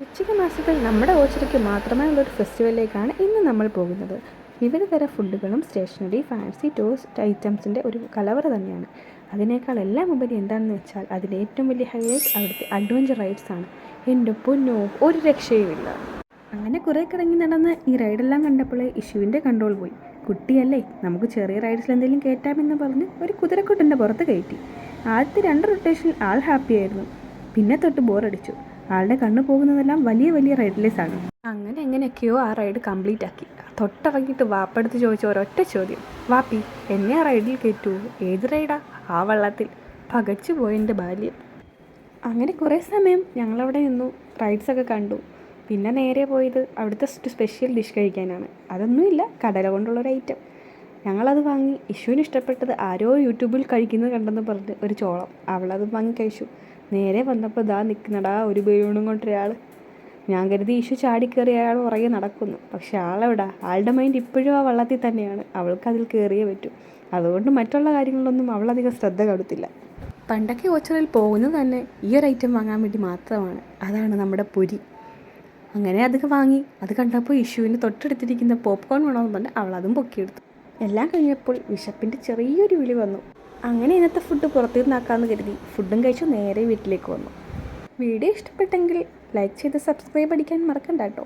വൃശ്ചിക മാസത്തിൽ നമ്മുടെ ഓച്ചിറയ്ക്ക് മാത്രമായുള്ളൊരു ഫെസ്റ്റിവലിലേക്കാണ് ഇന്ന് നമ്മൾ പോകുന്നത്. വിവിധ തരം ഫുഡുകളും സ്റ്റേഷനറി, ഫാൻസി ടൂറിസ്റ്റ് ഐറ്റംസിൻ്റെ ഒരു കലവറ തന്നെയാണ്. അതിനേക്കാൾ എല്ലാം ഉപരി എന്താണെന്ന് വെച്ചാൽ അതിൻ്റെ ഏറ്റവും വലിയ ഹൈലൈറ്റ് അവിടുത്തെ അഡ്വഞ്ചർ റൈഡ്സ് ആണ്. എൻ്റെ പൊന്നോ, ഒരു രക്ഷയുമില്ല. അങ്ങനെ കുറേ കറങ്ങി നടന്ന് ഈ റൈഡെല്ലാം കണ്ടപ്പോഴേ ഇഷ്യുവിൻ്റെ കൺട്രോൾ പോയി. കുട്ടിയല്ലേ, നമുക്ക് ചെറിയ റൈഡ്സിൽ എന്തെങ്കിലും കയറ്റാമെന്ന് പറഞ്ഞ് ഒരു കുതിരക്കൊട്ടിൻ്റെ പുറത്ത് കയറ്റി. ആദ്യത്തെ 2 റൊട്ടേഷനിൽ ആൾ ഹാപ്പിയായിരുന്നു. പിന്നെ തൊട്ട് ബോറടിച്ചു. ആളുടെ കണ്ണു പോകുന്നതെല്ലാം വലിയ വലിയ റൈഡിലേസാണ്. അങ്ങനെ എങ്ങനെയൊക്കെയോ ആ റൈഡ് കംപ്ലീറ്റ് ആക്കി. തൊട്ടിറങ്ങിയിട്ട് വാപ്പെടുത്ത് ചോദിച്ച ഒരൊറ്റ ചോദ്യം, വാപ്പി എന്നെ ആ റൈഡിൽ കയറ്റൂ? ഏത് റൈഡാ? ആ വള്ളത്തിൽ. പകച്ചു പോയെൻ്റെ ബാല്യം. അങ്ങനെ കുറേ സമയം ഞങ്ങളവിടെ നിന്നു, റൈഡ്സൊക്കെ കണ്ടു. പിന്നെ നേരെ പോയത് അവിടുത്തെ സ്പെഷ്യൽ ഡിഷ് കഴിക്കാനാണ്. അതൊന്നുമില്ല, കടല കൊണ്ടുള്ളൊരു ഐറ്റം. ഞങ്ങളത് വാങ്ങി. ഇഷ്യുവിന് ഇഷ്ടപ്പെട്ടത് ആരോ യൂട്യൂബിൽ കഴിക്കുന്നത് കണ്ടെന്ന് പറഞ്ഞ് ഒരു ചോളം. അവളത് വാങ്ങി കഴിച്ചു. നേരെ വന്നപ്പോൾ ദാ നിൽക്കുന്നടാ ഒരു ബലൂണും കൊണ്ടൊരാൾ. ഞാൻ കരുതി ഇഷ്യു ചാടിക്കയറി അയാൾ പുറകെ നടക്കുന്നു. പക്ഷെ ആളെവിടാ, ആളുടെ മൈൻഡ് ഇപ്പോഴും ആ വള്ളത്തിൽ തന്നെയാണ്. അവൾക്ക് അതിൽ കയറിയേ പറ്റൂ. അതുകൊണ്ട് മറ്റുള്ള കാര്യങ്ങളിലൊന്നും അവളധികം ശ്രദ്ധ കൊടുത്തില്ല. പണ്ടൊക്കെ ഓച്ചിറയിൽ പോകുന്നത് തന്നെ ഈ ഒരു ഐറ്റം വാങ്ങാൻ വേണ്ടി മാത്രമാണ്. അതാണ് നമ്മുടെ പൊരി. അങ്ങനെ അതൊക്കെ വാങ്ങി. അത് കണ്ടപ്പോൾ ഇഷ്യുവിന് തൊട്ടടുത്തിരിക്കുന്ന പോപ്കോൺ വേണമെന്ന് പറഞ്ഞ് അവളതും പൊക്കിയെടുത്തു. എല്ലാം കഴിഞ്ഞപ്പോൾ വിശപ്പിൻ്റെ ചെറിയൊരു വിളി വന്നു. അങ്ങനെ ഇന്നത്തെ ഫുഡ് പുറത്തുനിന്നാക്കാമെന്ന് കരുതി ഫുഡും കഴിച്ചു നേരെ വീട്ടിലേക്ക് വന്നു. വീഡിയോ ഇഷ്ടപ്പെട്ടെങ്കിൽ ലൈക്ക് ചെയ്ത് സബ്സ്ക്രൈബ് അടിക്കാൻ മറക്കണ്ട കേട്ടോ.